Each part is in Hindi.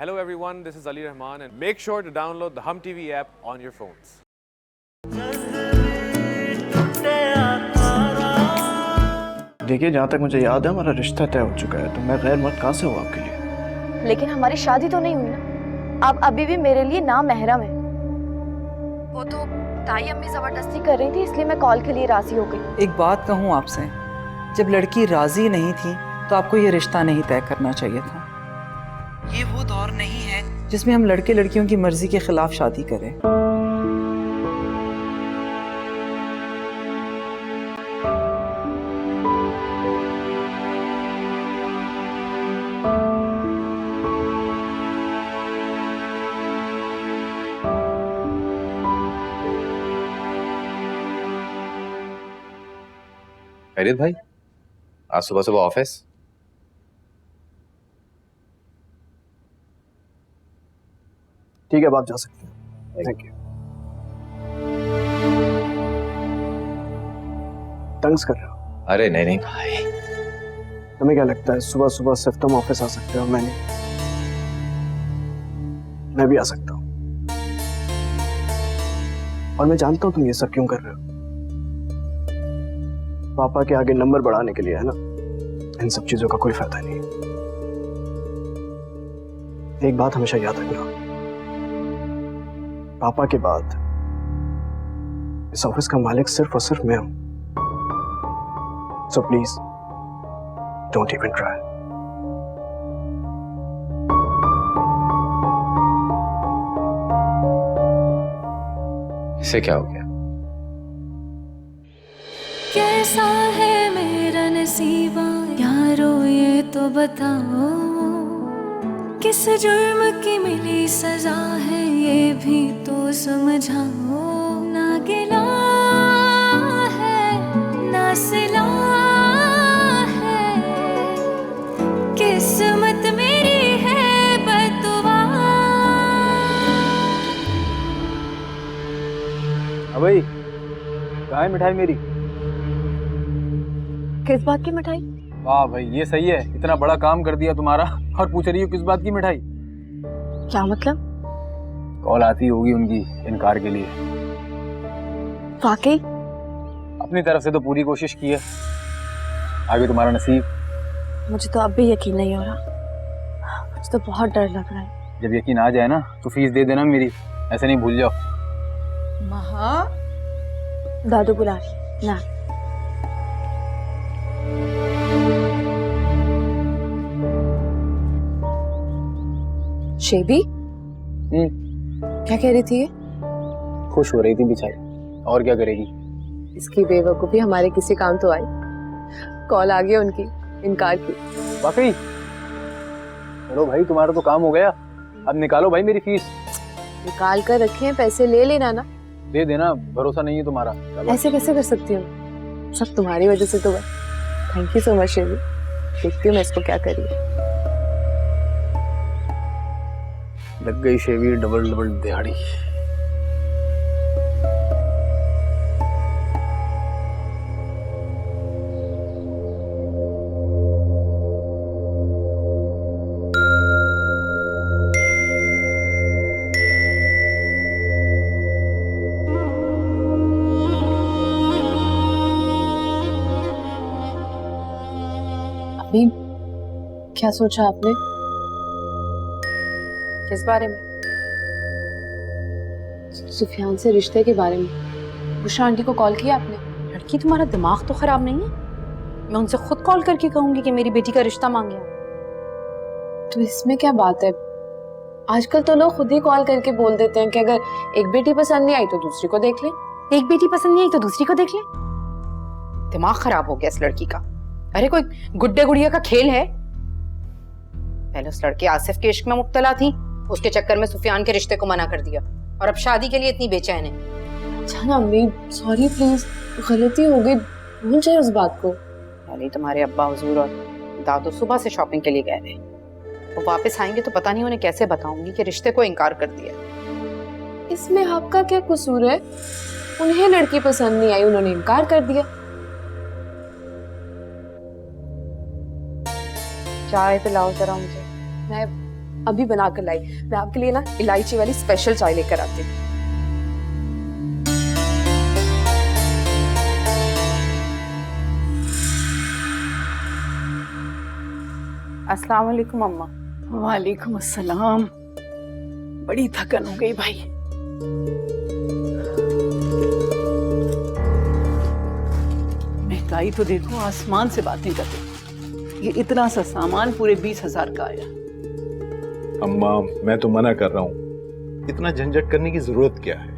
Hello everyone, this is Ali Rahman and make sure to download the Hum TV app on your phones. देखिए, जहाँ तक मुझे याद है हमारा रिश्ता तय हो चुका है, तो मैं गैर मर्द कहाँ से हूँ आपके लिए? लेकिन हमारी शादी तो नहीं हुई ना। आप अभी भी मेरे लिए ना महरम है। वो तो ताई अम्मी जबरदस्ती कर रही थी, इसलिए मैं कॉल के लिए राजी हो गई। एक बात कहूँ आपसे, जब लड़की राजी नहीं थी तो आपको ये रिश्ता नहीं तय करना चाहिए था। ये वो दौर नहीं है जिसमें हम लड़के लड़कियों की मर्जी के खिलाफ शादी करें। खैरियत भाई, आज सुबह सुबह ऑफिस? ठीक है, अब आप जा सकते हैं। Thank you. तंग कर रहे हो? अरे नहीं नहीं भाई। तुम्हें क्या लगता है सुबह सुबह सिर्फ तुम ऑफिस आ सकते हो, मैं भी आ सकता हूँ। और मैं जानता हूँ तुम ये सब क्यों कर रहे हो। पापा के आगे नंबर बढ़ाने के लिए, है ना? इन सब चीजों का कोई फायदा नहीं। एक बात हमेशा याद रखना, पापा के बाद इस ऑफिस का मालिक सिर्फ और सिर्फ मैं हूं। So please don't even try. इसे क्या हो गया? कैसा है मेरा नसीबा यारो, ये तो बताओ। किस जुर्म की मिली सजा है, ये भी तो समझाओ। ना गिला है ना सिला है, किस्मत मेरी है बददुआ। भाई कहाँ है मिठाई मेरी? किस बात की मिठाई? वाह भाई, ये सही है, इतना बड़ा काम कर दिया तुम्हारा और पूछ रही हो किस बात की मिठाई? क्या मतलब? कॉल आती होगी उनकी इनकार के लिए। वाकई? अपनी तरफ से तो पूरी कोशिश की है, आगे तुम्हारा नसीब। मुझे तो अब भी यकीन नहीं हो रहा। मुझे तो बहुत डर लग रहा है। जब यकीन आ जाए ना तो फीस दे देना मेरी, ऐसे नहीं भूल जाओ। महा, दादू बुला रही ना। शेबी, क्या कह रही थी ये? खुश हो रही थी बेचारी, और क्या करेगी। इसकी बेवकूफी हमारे किसी काम तो आई। कॉल आ गई उनकी, इनकार की। वाकई? चलो भाई, तुम्हारा तो काम हो गया। अब निकालो भाई मेरी फीस। निकाल कर रखे हैं, पैसे ले लेना ना। दे देना, भरोसा नहीं है तुम्हारा। ऐसे कैसे कर सकती हूँ? सब तुम्हारी वजह से तो है। Thank you so much शेबी। देखती हूँ मैं इसको क्या करी। लग गई शेवी डबल डबल दिहाड़ी। अभी क्या सोचा आपने? किस बारे में? सुफियान से रिश्ते के बारे में। बुशरा आंटी को कॉल किया आपने? लड़की, तुम्हारा दिमाग तो खराब नहीं है? मैं उनसे खुद कॉल करके कहूंगी कि मेरी बेटी का रिश्ता मांगे। तो इसमें क्या बात है? आजकल तो लोग खुद ही कॉल करके बोल देते हैं कि अगर एक बेटी पसंद नहीं आई तो दूसरी को देख ले। एक बेटी पसंद नहीं आई तो दूसरी को देख ले? दिमाग खराब हो गया इस लड़की का। अरे कोई गुड्डे गुड़िया का खेल है? पहले उस लड़के आसिफ के इश्क में मुब्तला थी, उसके चक्कर में सुफियान के रिश्ते को मना कर दिया, और अब शादी के लिए इतनी बेचैन है। अच्छा ना अम्मी, सॉरी प्लीज, गलती हो गई, भूल जाए उस बात को। पहले तुम्हारे अब्बा हुजूर और दादू सुबह से शॉपिंग के लिए गए थे, वो वापस आएंगे तो पता नहीं उन्हें कैसे बताऊंगी कि रिश्ते को इनकार कर दिया। इसमें आपका क्या कसूर है? उन्हें लड़की पसंद नहीं आई, उन्होंने इनकार कर दिया। चाय पिलाओ जरा मुझे। मैं अभी बना कर लाई। मैं आपके लिए ना इलायची वाली स्पेशल चाय लेकर आती हूँ। अस्सलाम वालेकुम अम्मा। वालेकुम अस्सलाम। बड़ी थकन हो गई भाई। महंगाई तो देखो आसमान से बातें करते। ये इतना सा सामान पूरे 20,000 का आया। अम्मा मैं तो मना कर रहा हूँ, इतना झंझट करने की जरूरत क्या है।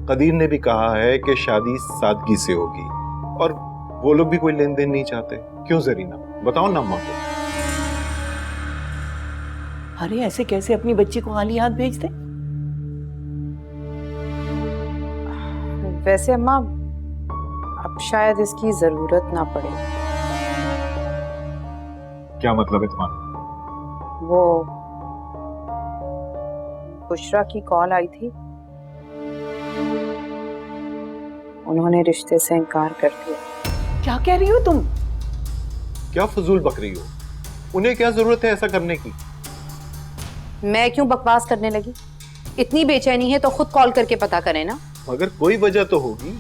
कदीर ने भी कहा है कि शादी सादगी से होगी और वो लोग भी कोई लेन देन नहीं चाहते। क्यों जरीना, बताओ ना अम्मा को। अरे ऐसे कैसे अपनी बच्ची को खाली हाथ भेज दे। वैसे अम्मा अब शायद इसकी जरूरत ना पड़े। क्या मतलब है तुम्हारा? वो बुशरा की कॉल आई थी, उन्होंने रिश्ते से इनकार कर दिया। क्या कह रही हो तुम? क्या फजूल बक रही हो? उन्हें क्या जरूरत है ऐसा करने की? मैं क्यों बकवास करने लगी? इतनी बेचैनी है तो खुद कॉल करके पता करें ना। मगर कोई वजह तो होगी।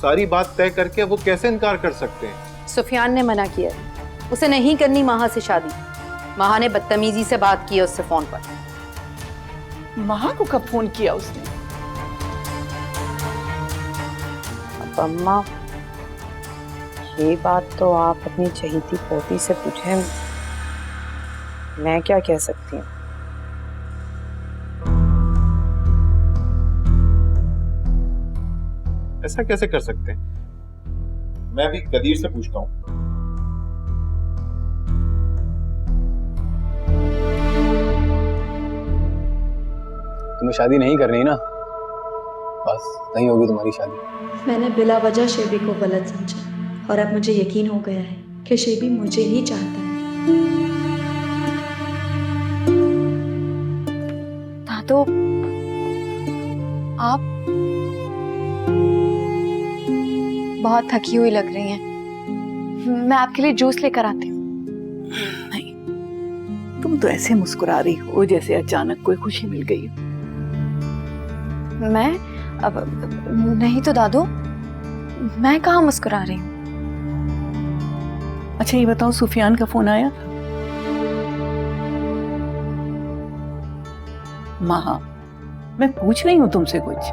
सारी बात तय करके वो कैसे इनकार कर सकते हैं? सुफियान ने मना किया, उसे नहीं करनी माहा से शादी। माहा ने बदतमीजी से बात की उससे फोन पर। माँ को कब फोन किया उसने? अब अम्मा ये बात तो आप अपनी चहेती पोती से पूछें, मैं क्या कह सकती हूँ। ऐसा कैसे कर सकते हैं? मैं भी कदीर से पूछता हूँ। तुम्हें शादी नहीं करनी ना, बस नहीं होगी तुम्हारी शादी। मैंने बिला वजह शेबी को गलत समझा और अब मुझे यकीन हो गया है कि शेबी मुझे ही चाहता है। दादो आप बहुत थकी हुई लग रही हैं, मैं आपके लिए जूस लेकर आती हूँ। नहीं, तुम तो ऐसे मुस्कुरा रही हो जैसे अचानक कोई खुशी मिल गई हो। मैं अब नहीं तो दादू, मैं कहाँ मुस्कुरा रही हूँ। अच्छा ये बताओ, सुफियान का फोन आया? माँ मैं पूछ रही हूँ तुमसे कुछ।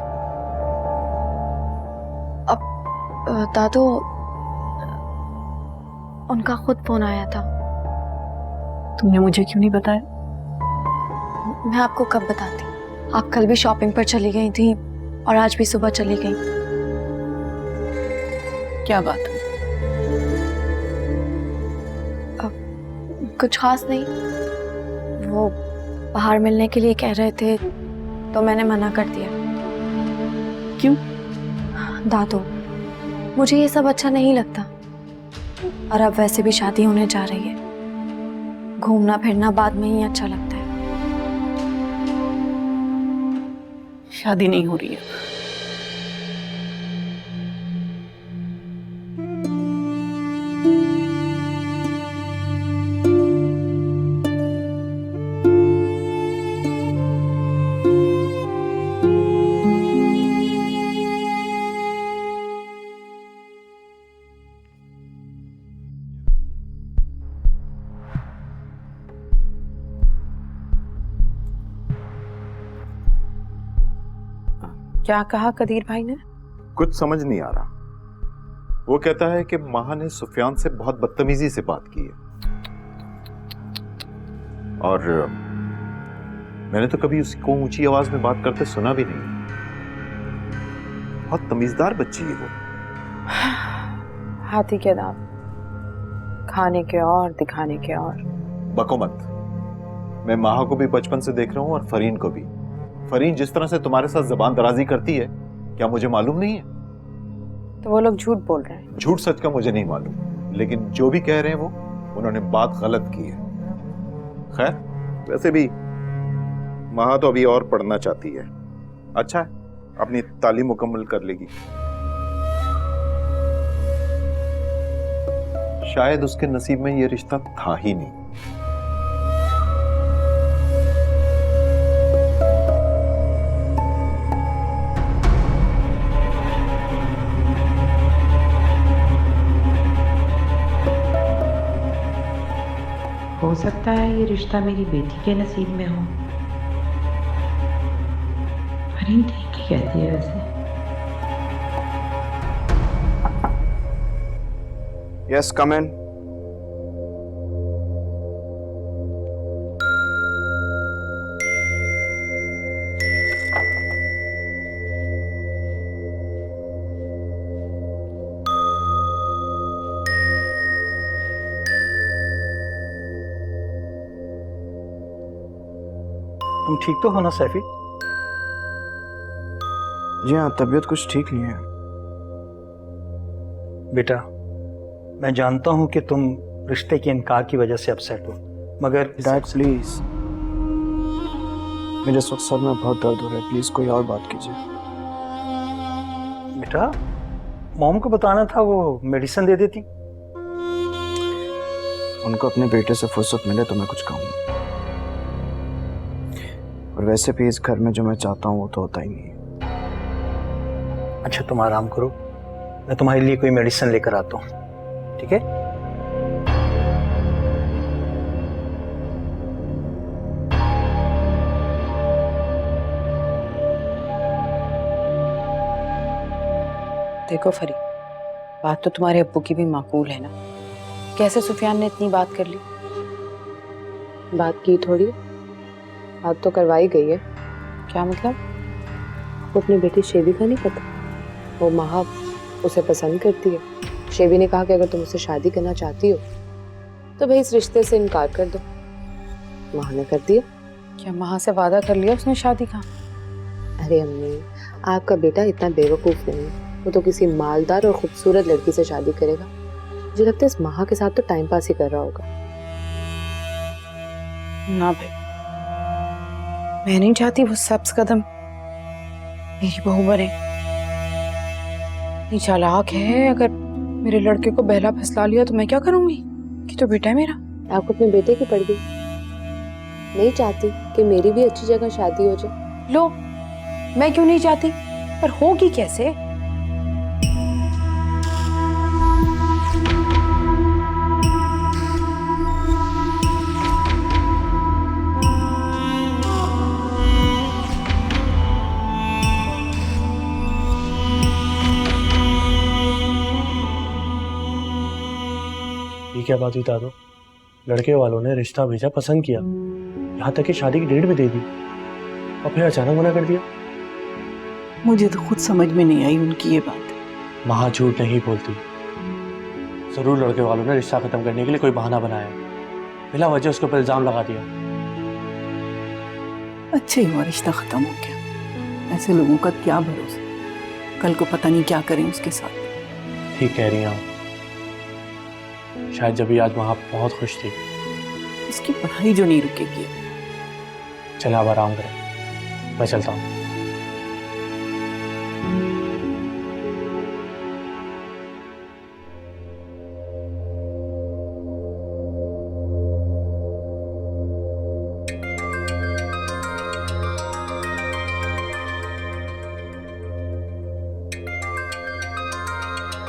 दादू उनका खुद फोन आया था। तुमने मुझे क्यों नहीं बताया? मैं आपको कब बताती। आप कल भी शॉपिंग पर चली गई थी और आज भी सुबह चली गई। क्या बात है? कुछ खास नहीं, वो बाहर मिलने के लिए कह रहे थे तो मैंने मना कर दिया। क्यों? दादू मुझे ये सब अच्छा नहीं लगता और अब वैसे भी शादी होने जा रही है, घूमना फिरना बाद में ही अच्छा लगता है। शादी नहीं हो रही है? क्या कहा कदीर भाई ने? कुछ समझ नहीं आ रहा। वो कहता है कि माहा ने सुफियान से बहुत बदतमीजी से बात की है और मैंने तो कभी उसको ऊंची आवाज में बात करते सुना भी नहीं। बहुत तमीजदार बच्ची है वो। हाथी के दांत, खाने के और दिखाने के और। बको मत। मैं माहा को भी बचपन से देख रहा हूं और फरीन को भी। फरीन जिस तरह से तुम्हारे साथ जबान दराजी करती है, क्या मुझे मालूम नहीं है? तो वो लोग झूठ बोल रहे हैं। झूठ सच का मुझे नहीं मालूम, लेकिन जो भी कह रहे हैं वो उन्होंने बात गलत की है। खैर वैसे भी माहा तो अभी और पढ़ना चाहती है। अच्छा है, अपनी तालीम मुकम्मल कर लेगी। शायद उसके नसीब में ये रिश्ता था ही नहीं। सकता है ये रिश्ता मेरी बेटी के नसीब में हो। फरीन ठीक ही कहती है वैसे। यस, कम इन। तुम ठीक तो हो ना सैफी? जी हाँ, तबीयत कुछ ठीक नहीं है। बेटा, मैं जानता हूं कि तुम रिश्ते के इनकार की वजह से अपसेट हो, मगर डैड प्लीज, मेरे इस वक्त सर में बहुत दर्द हो रहा है, प्लीज कोई और बात कीजिए। बेटा, मॉम को बताना था, वो मेडिसिन दे देती। उनको अपने बेटे से फुर्सत मिले तो मैं कुछ कहूँगा, और वैसे भी इस घर में जो मैं चाहता हूँ वो तो होता ही नहीं है। अच्छा, तुम आराम करो, मैं तुम्हारे लिए कोई मेडिसिन लेकर आता हूँ, ठीक है? देखो फरी, बात तो तुम्हारे अब्बू की भी माकूल है ना। कैसे सुफियान ने इतनी बात कर ली? बात की थोड़ी, बात तो करवाई गई है। क्या मतलब? वो अपने बेटी शेबी का नहीं पता? वो महा उसे पसंद करती है। शेबी ने कहा कि अगर तुम उससे शादी करना चाहती हो तो भाई इस रिश्ते से इनकार कर दो। महा ने कर दिया। क्या महा से वादा कर लिया उसने शादी का? अरे अम्मी, आपका बेटा इतना बेवकूफ नहीं है, वो तो किसी मालदार और खूबसूरत लड़की से शादी करेगा। मुझे लगता है इस महा के साथ तो टाइम पास ही कर रहा होगा। ना भाई, मैं नहीं चाहती वो सब्ज कदम मेरी बहू बने। नहीं, चालाक है। अगर मेरे लड़के को बहला फसला लिया तो मैं क्या करूंगी? कि तो बेटा है मेरा। आपको अपने बेटे की पड़ गई। नहीं चाहती कि मेरी भी अच्छी जगह शादी हो जाए? लो, मैं क्यों नहीं चाहती, पर होगी कैसे? ये क्या बात हुई दादू? लड़के वालों ने रिश्ता भेजा, पसंद किया, यहाँ तक कि शादी की डेट भी दे दी, और फिर अचानक मना कर दिया। मुझे तो खुद समझ में नहीं आई उनकी ये बात। महा झूठ नहीं बोलती। जरूर लड़के वालों ने रिश्ता खत्म करने के लिए कोई बहाना बनाया, बिला वजह उसके ऊपर इल्जाम लगा दिया। अच्छा ही हुआ रिश्ता खत्म हो गया। ऐसे लोगों का क्या भरोसा, कल को पता नहीं क्या करें उसके साथ। ठीक कह रही हैं आप। शायद जब भी आज वहां बहुत खुश थी। इसकी पढ़ाई जो नहीं रुकेगी। चलो आप आराम करें, मैं चलता हूँ।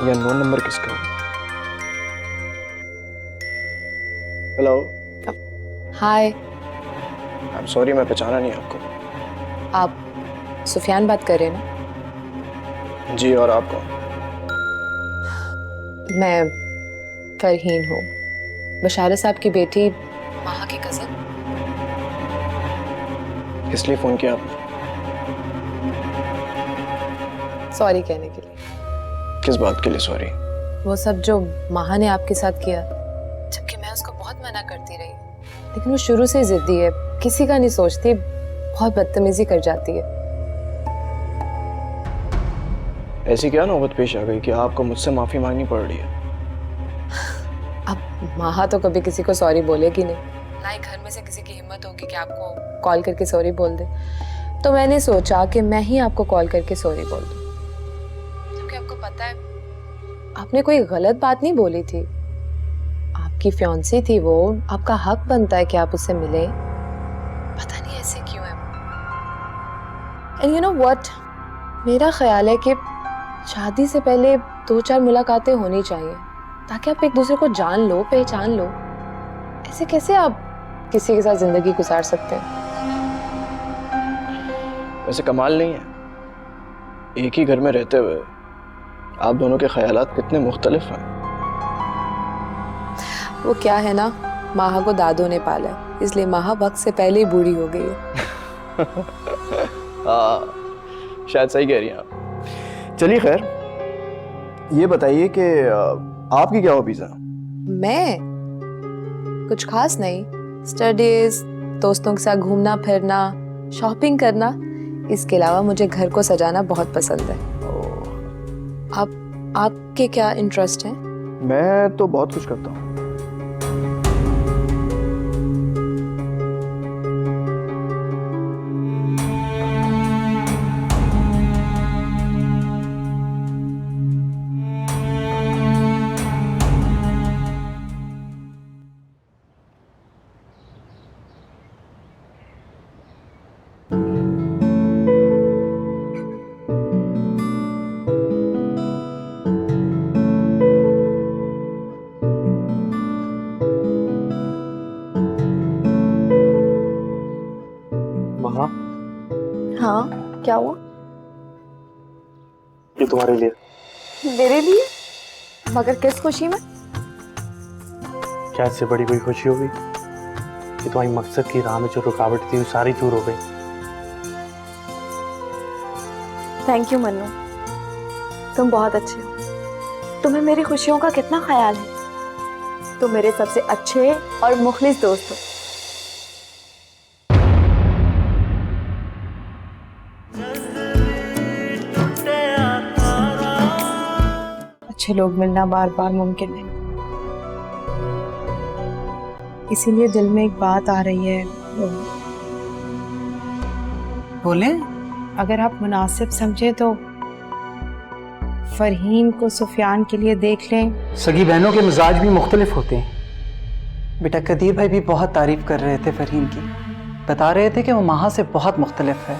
ये अननोन नंबर किसका है? Hello. Hi. I am sorry, मैं पहचाना नहीं आपको। आप सुफियान बात कर रहे हैं ना? जी, और आप कौन? मैं फरहीन हूँ, बशारा साहब की बेटी, महा की कज़न। किस लिए फोन किया आपने? सॉरी कहने के लिए। किस बात के लिए सॉरी? वो सब जो महा ने आपके साथ किया, जबकि मैं उसको बहुत मना करती रही, लेकिन वो शुरू से जिद्दी है, किसी का नहीं सोचती, बहुत बदतमीजी कर जाती है। ऐसी क्या नौबत पेश आ गई कि आपको मुझसे माफी मांगनी पड़ रही है? अब महा तो कभी किसी को सॉरी बोलेगी नहीं, ना ही घर में से किसी की हिम्मत होगी कि आपको कॉल करके सॉरी बोल दे। तो मैंने सोचा कि मैं ही आपको कॉल करके सॉरी बोल दूं। क्योंकि आपको पता है, आपने कोई गलत बात नहीं बोली थी, आपकी फियांसी थी वो, आपका हक बनता है कि आप उससे मिले। पता नहीं ऐसे क्यों है। एंड यू नो व्हाट, मेरा ख्याल है कि शादी से पहले 2-4 मुलाकातें होनी चाहिए, ताकि आप एक दूसरे को जान लो, पहचान लो। ऐसे कैसे आप किसी के साथ जिंदगी गुजार सकते हैं। वैसे कमाल नहीं है, एक ही घर में रहते हुए आप दोनों के ख्यालात कितने मुख्तलिफ हैं। वो क्या है ना, माहा को दादों ने पाला, इसलिए माहा वक्त से पहले ही बूढ़ी हो गई है। हाँ, शायद सही कह रही हैं आप। चलिए खैर, ये बताइए कि आपकी क्या हॉबीज हैं? मैं कुछ खास नहीं, स्टडीज, दोस्तों के साथ घूमना फिरना, शॉपिंग करना। इसके अलावा मुझे घर को सजाना बहुत पसंद है। आपके क्या इंटरेस्ट हैं? मैं तो बहुत कुछ करता हूँ। हाँ, क्या हुआ? ये तुम्हारे लिए। मेरे लिए? मगर किस खुशी में? क्या इससे बड़ी कोई खुशी होगी कि तुम्हारी मकसद की राह में जो रुकावट थी वो सारी दूर हो गई। थैंक यू मन्नू, तुम बहुत अच्छे हो। तुम्हें मेरी खुशियों का कितना ख्याल है। तुम मेरे सबसे अच्छे और मुखलिस दोस्त हो। अच्छे लोग मिलना बार बार मुमकिन नहीं, इसीलिए दिल में एक बात आ रही है। बोले? अगर आप मुनासिब समझे तो फरहीन को सुफियान के लिए देख लें। सगी बहनों के मिजाज भी मुख्तलिफ होते हैं। बेटा कदीर भाई भी बहुत तारीफ कर रहे थे फरहीन की, बता रहे थे कि वो माहा से बहुत मुख्तलिफ है।